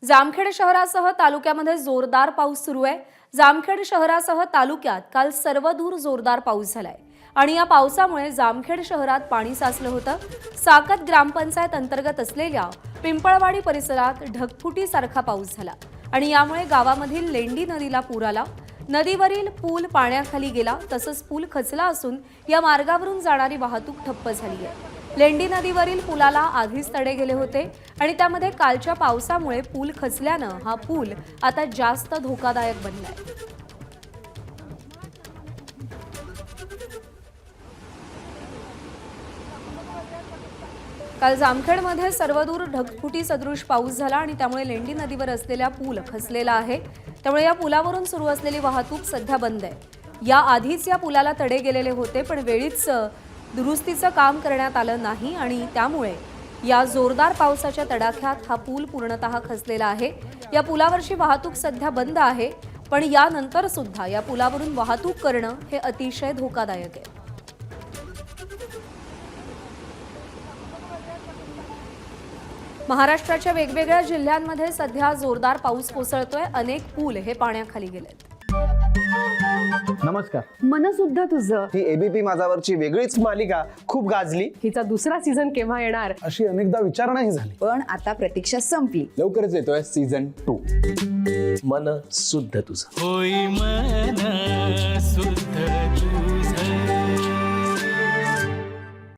जामखेड शहरासह तालुक्यामध्ये जोरदार पाऊस सुरू आहे। जामखेड शहरासह तालुक्यात काल सर्वदूर जोरदार पाऊस झालाय आणि या पावसामुळे जामखेड शहरात पाणी साचलं होतं। साकत ग्रामपंचायत अंतर्गत असलेल्या पिंपळवाडी परिसरात ढगफुटीसारखा पाऊस झाला आणि यामुळे गावामधील लेंडी नदीला पूर आला। नदीवरील पूल पाण्याखाली गेला, तसंच पूल खचला असून या मार्गावरून जाणारी वाहतूक ठप्प झाली आहे। लेंडी नदीवरील पुलाला आधीच तडे गेले होते आणि त्यामध्ये कालच्या पावसामुळे पूल खचल्यानं हा पूल आता जास्त धोकादायक बनलाय। काल जामखेडमध्ये सर्वदूर ढगफुटी सदृश पाऊस झाला आणि त्यामुळे लेंडी नदीवर असलेला पूल खचलेला आहे। त्यामुळे या पुलावरून सुरू असलेली वाहतूक सध्या बंद आहे। या आधीच या पुलाला तडे गेलेले होते, पण वेळीच दुरुस्तीचं काम करण्यात आलं नाही आणि त्यामुळे या जोरदार पावसाच्या तडाख्यात हा पूल पूर्णतः खचलेला आहे। या पुलावरची वाहतूक सध्या बंद आहे, पण यानंतर सुद्धा या पुलावरून वाहतूक करणं हे अतिशय धोकादायक आहे। महाराष्ट्राच्या वेगवेगळ्या जिल्ह्यांमध्ये सध्या जोरदार पाऊस कोसळतोय। अनेक पूल हे पाण्याखाली गेलेत। नमस्कार। मन सुद्धा तुझं ही एबीपी माझावरची वेगळीच मालिका खूप गाजली। हिचा दुसरा सीझन केव्हा येणार अशी अनेकदा विचारणाही झाली, पण आता प्रतीक्षा संपली। लवकरच येतोय सीझन 2। मन शुद्ध तुझं होई मन शुद्ध तुझं।